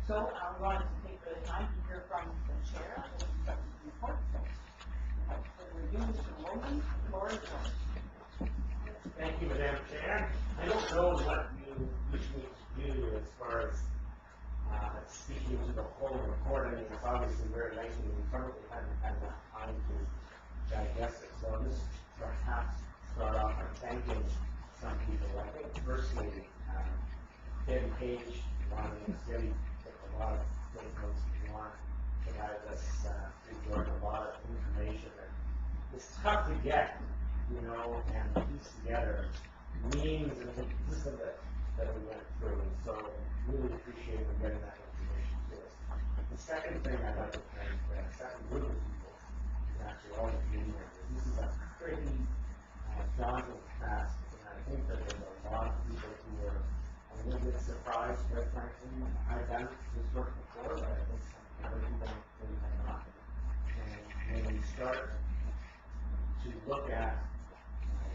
So I wanted to take the time to hear from the chair of the report. Without further ado, Mr. Logan, the floor is yours. Thank you, Madam Chair. I don't know what you wish me to do as far as speaking to the whole report. I mean, it's obviously very lengthy, and we probably haven't had enough time to digest it. So I'll just perhaps start off by thanking some people. I think firstly, Debbie Page, Debbie took a lot of great notes if you want, provided us through a lot of information that it's tough to get, you know, and piece together means and the gist of it that we went through. And so really appreciate them getting that information to us. The second thing I'd like to thank the second group of people is actually all the community members. This is a pretty daunting task, and I think that there's a lot of people who were a little bit surprised, quite frankly. I've done this work before, but I think other people really have not. And when we start to look at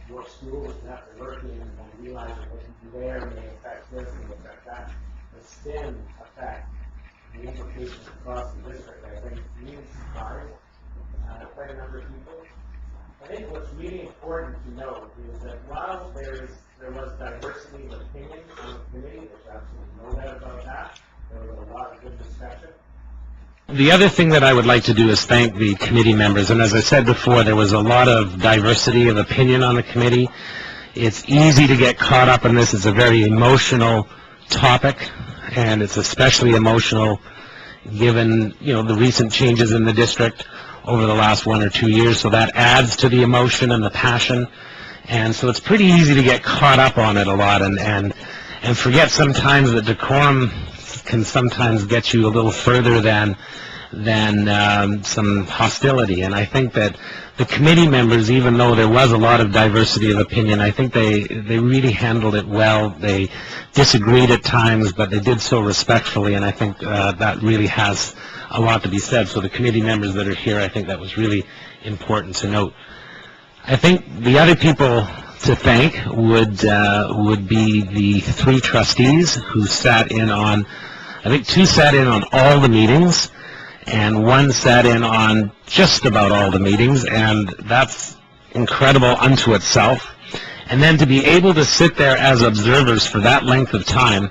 your schools that they're working in and realizing what you do there may affect this and affect that, the spin effect, the implications across the district, I think really surprised quite a number of people. I think what's really important to note is that while there was diversity of opinion on the committee, there's absolutely no doubt about that. There was a lot of good discussion. The other thing that I would like to do is thank the committee members, and as I said before, there was a lot of diversity of opinion on the committee. It's easy to get caught up in this. It's a very emotional topic, and it's especially emotional given, you know, the recent changes in the district over the last 1 or 2 years, so that adds to the emotion and the passion, and so it's pretty easy to get caught up on it a lot and forget sometimes that decorum can sometimes get you a little further than some hostility. And I think that the committee members, even though there was a lot of diversity of opinion, I think they really handled it well. They disagreed at times, but they did so respectfully, and I think that really has a lot to be said. So the committee members that are here, I think that was really important to note. I think the other people to thank would be the 3 trustees who sat in on, I think 2 sat in on all the meetings, and 1 sat in on just about all the meetings, and that's incredible unto itself. And then to be able to sit there as observers for that length of time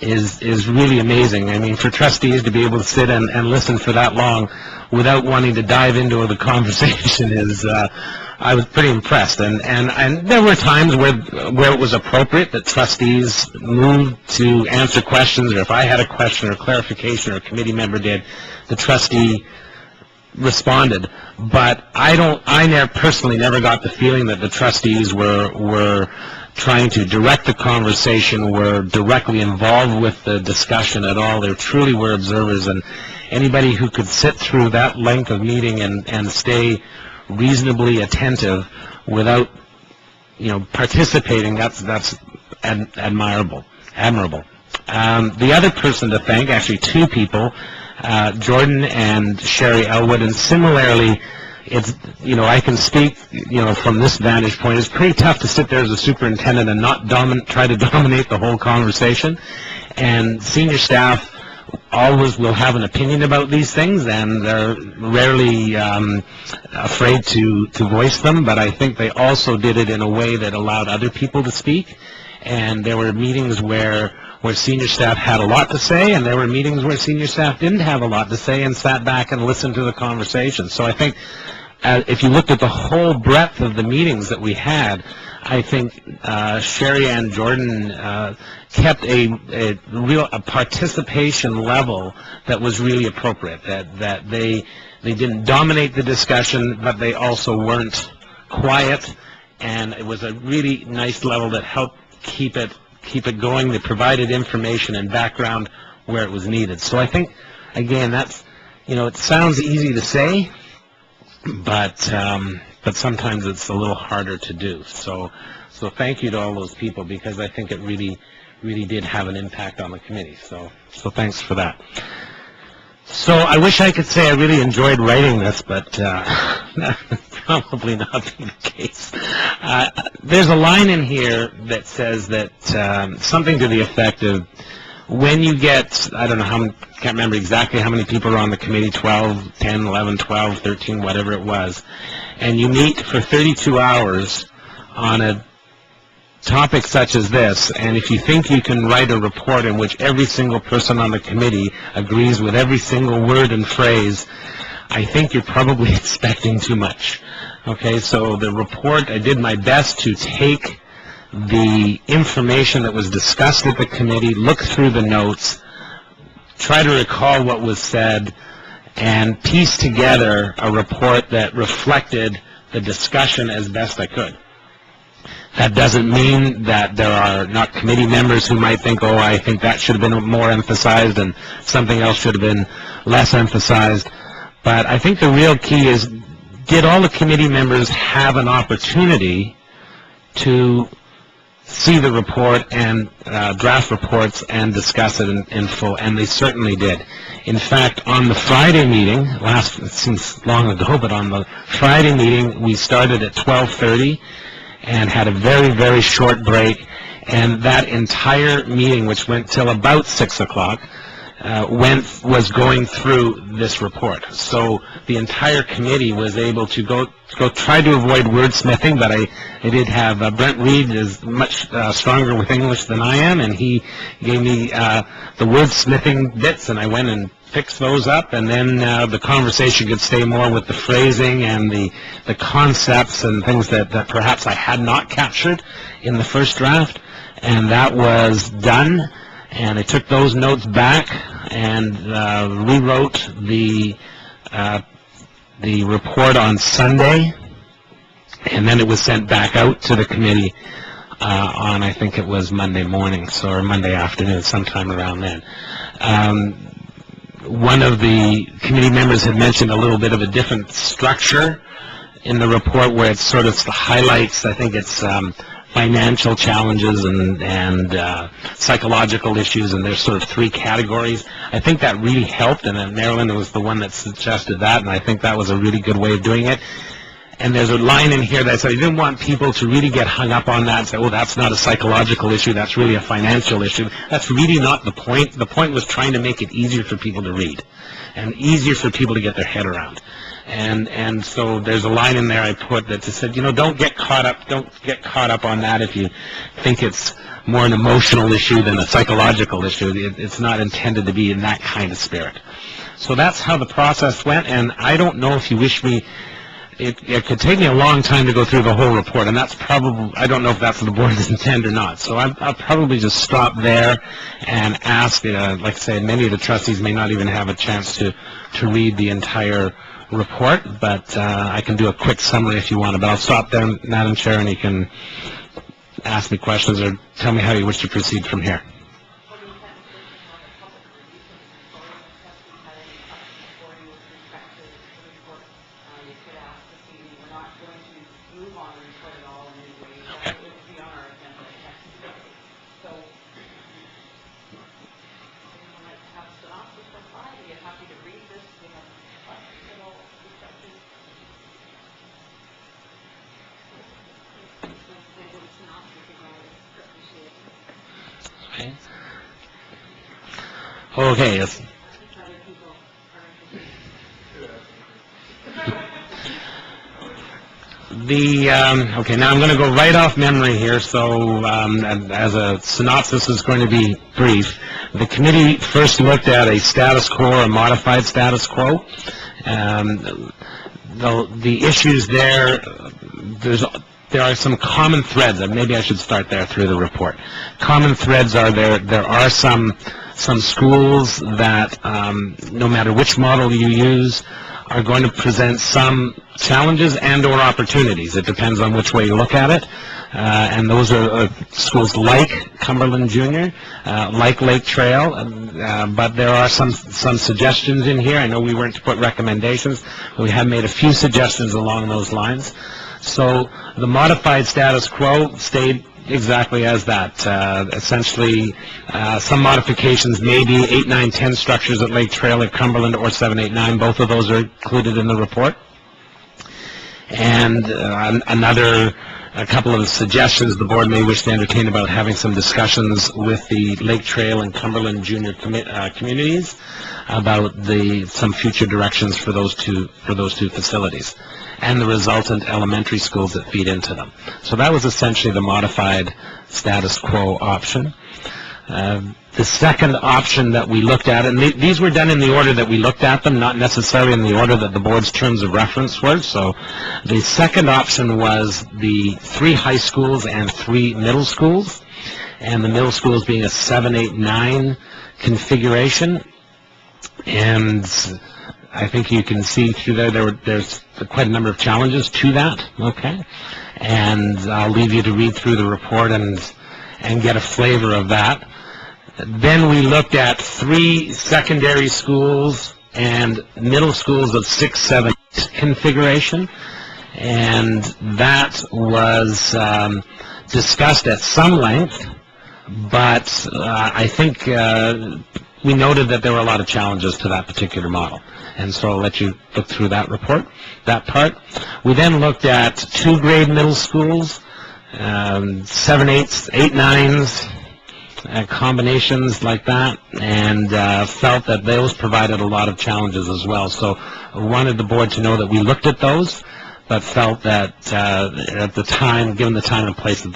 is really amazing. I mean, for trustees to be able to sit and listen for that long without wanting to dive into the conversation is, I was pretty impressed. And there were times where it was appropriate that trustees moved to answer questions, or if I had a question or clarification or a committee member did, the trustee responded. But I personally never got the feeling that the trustees were trying to direct the conversation, were directly involved with the discussion at all. They truly were observers, and anybody who could sit through that length of meeting and stay reasonably attentive without, you know, participating, that's admirable. The other person to thank, actually 2 people, Jordan and Sherry Elwood, and similarly, it's, you know, I can speak, you know, from this vantage point. It's pretty tough to sit there as a superintendent and not try to dominate the whole conversation. And senior staff always will have an opinion about these things, and they're rarely afraid to voice them. But I think they also did it in a way that allowed other people to speak. And there were meetings where senior staff had a lot to say, and there were meetings where senior staff didn't have a lot to say and sat back and listened to the conversation. So I think if you looked at the whole breadth of the meetings that we had, I think Sherry and Jordan kept a participation level that was really appropriate, that they didn't dominate the discussion, but they also weren't quiet, and it was a really nice level that helped keep it going. They provided information and background where it was needed. So I think, again, that's, you know, it sounds easy to say, but sometimes it's a little harder to do. So thank you to all those people, because I think it really did have an impact on the committee. So thanks for that. So I wish I could say I really enjoyed writing this, but probably not the case. There's a line in here that says that something to the effect of, when you get, I don't know how, can't remember exactly how many people are on the committee, 12, 10, 11, 12, 13, whatever it was, and you meet for 32 hours on a topic such as this, and if you think you can write a report in which every single person on the committee agrees with every single word and phrase, I think you're probably expecting too much. Okay, so the report, I did my best to take the information that was discussed at the committee, look through the notes, try to recall what was said, and piece together a report that reflected the discussion as best I could. That doesn't mean that there are not committee members who might think, oh, I think that should have been more emphasized and something else should have been less emphasized. But I think the real key is, did all the committee members have an opportunity to see the report and draft reports and discuss it in full? And they certainly did. In fact, on the Friday meeting, it seems long ago, but on the Friday meeting, we started at 12:30 and had a very, very short break. And that entire meeting, which went till about 6 o'clock, was going through this report. So the entire committee was able to go try to avoid wordsmithing, but I did have Brent Reed is much stronger with English than I am, and he gave me the wordsmithing bits, and I went and fixed those up, and then the conversation could stay more with the phrasing and the concepts and things that perhaps I had not captured in the first draft, and that was done. And I took those notes back and rewrote the report on Sunday, and then it was sent back out to the committee on, I think it was Monday morning, or Monday afternoon, sometime around then. One of the committee members had mentioned a little bit of a different structure in the report, where it sort of highlights, I think it's financial challenges and psychological issues, and there's sort of three categories. I think that really helped, and then Marilyn was the one that suggested that, and I think that was a really good way of doing it. And there's a line in here that said I didn't want people to really get hung up on that and say, oh, that's not a psychological issue, that's really a financial issue. That's really not the point. The point was trying to make it easier for people to read and easier for people to get their head around. And so there's a line in there I put that just said, don't get caught up on that if you think it's more an emotional issue than a psychological issue. It's not intended to be in that kind of spirit. So that's how the process went, and I don't know if you wish me, it could take me a long time to go through the whole report, and that's probably, I don't know if that's the board's intent or not. So I'll probably just stop there and ask, like I say, many of the trustees may not even have a chance to read the entire report, but I can do a quick summary if you want. But I'll stop there, Madam Chair, and you can ask me questions or tell me how you wish to proceed from here. Okay, yes. Okay, now I'm going to go right off memory here, so as a synopsis is going to be brief. The committee first looked at a status quo or a modified status quo. The issues there are some common threads, and maybe I should start there through the report. Common threads are there are some schools that, no matter which model you use, are going to present some challenges and or opportunities. It depends on which way you look at it. And those are schools like Cumberland Junior, like Lake Trail, but there are some suggestions in here. I know we weren't to put recommendations, but we have made a few suggestions along those lines. So the modified status quo stayed exactly as that. Essentially, some modifications, maybe 8, 9, 10 structures at Lake Trail, at Cumberland, or 7, 8, 9. Both of those are included in the report. And a couple of suggestions the board may wish to entertain about having some discussions with the Lake Trail and Cumberland Junior communities about some future directions for those two facilities and the resultant elementary schools that feed into them. So that was essentially the modified status quo option. The second option that we looked at, and these were done in the order that we looked at them, not necessarily in the order that the board's terms of reference were. So the second option was the 3 high schools and 3 middle schools, and the middle schools being a 7, 8, 9 configuration. And I think you can see through there's quite a number of challenges to that, okay? And I'll leave you to read through the report and get a flavor of that. Then we looked at 3 secondary schools and middle schools of 6, 7, 8 configuration, and that was discussed at some length, but I think we noted that there were a lot of challenges to that particular model, and so I'll let you look through that part. We then looked at 2-grade middle schools, 7, 8s, 8, 9s, combinations like that, and felt that those provided a lot of challenges as well. So I wanted the board to know that we looked at those, but felt that at the time, given the time and place, that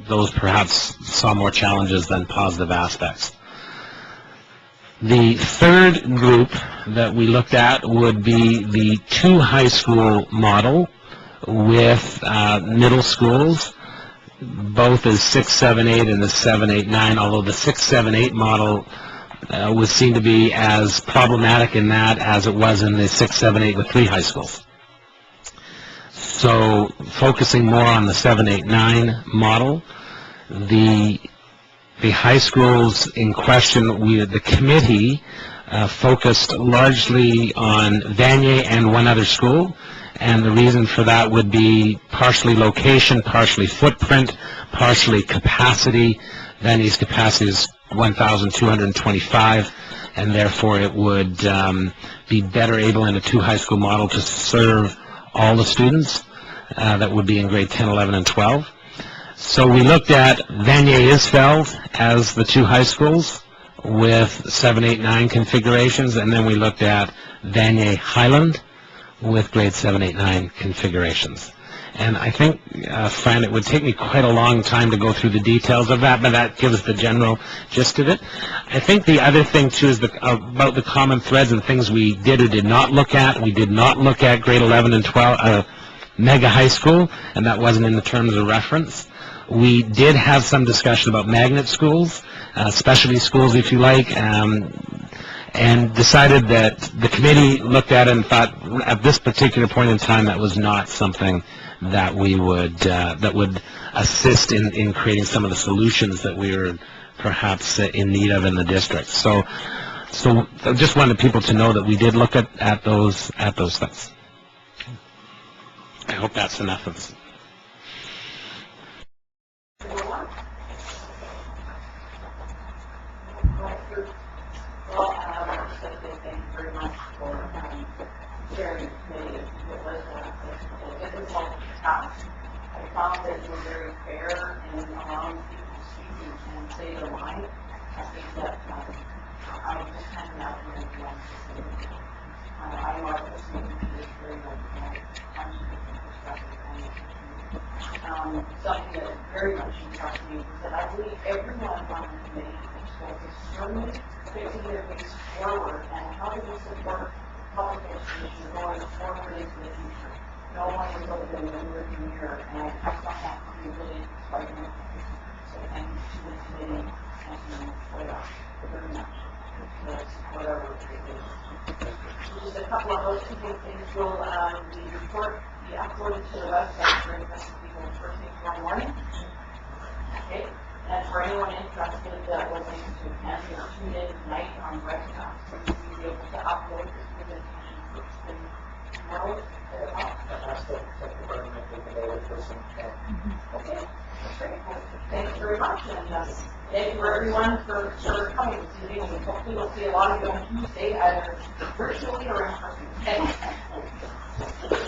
those perhaps saw more challenges than positive aspects. The third group that we looked at would be the 2 high school model with middle schools, both as 6, 7, 8 and the 7, 8, 9, although the 6, 7, 8 model was seen to be as problematic in that as it was in the 6, 7, 8 with 3 high schools. So focusing more on the 7, 8, 9 model, the high schools in question, the committee focused largely on Vanier and one other school. And the reason for that would be partially location, partially footprint, partially capacity. Vanier's capacity is 1,225, and therefore it would be better able in a 2 high school model to serve all the students that would be in grade 10, 11, and 12. So we looked at Vanier-Isfeld as the 2 high schools with 7, 8, 9 configurations, and then we looked at Vanier-Highland with grade 7, 8, 9 configurations. And I think, Fran, it would take me quite a long time to go through the details of that, but that gives the general gist of it. I think the other thing, too, is about the common threads and things we did or did not look at. We did not look at grade 11 and 12, mega high school, and that wasn't in the terms of reference. We did have some discussion about magnet schools, specialty schools, if you like, and decided that the committee looked at it and thought at this particular point in time that was not something that we would that would assist in creating some of the solutions that we were perhaps in need of in the district. So I just wanted people to know that we did look at those things. I hope that's enough of this. Sharing committee, it was tough. I found that you were very fair in allowing people to speak and say their mind. I think that I was just kind of not hearing one. I know I was listening to this very much something that very much impressed me is that I believe everyone on the committee is focused fixing their ways forward and how do we support public education going forward into the future. No one is over in the rearview mirror, and I thought that to be really inspiring. So thank you to the committee and to FOIA very much for whatever it is. Just a couple of housekeeping things. Will the report be uploaded to the website for interested people first thing tomorrow morning? Okay. And for anyone interested that was able to attend or tune in tonight on webcast, will you be able to upload this presentation first thing tomorrow? Okay, that's great. Thank you very much, and thank you for everyone for coming this evening. Hopefully we'll see a lot of you on Tuesday, either virtually or in person.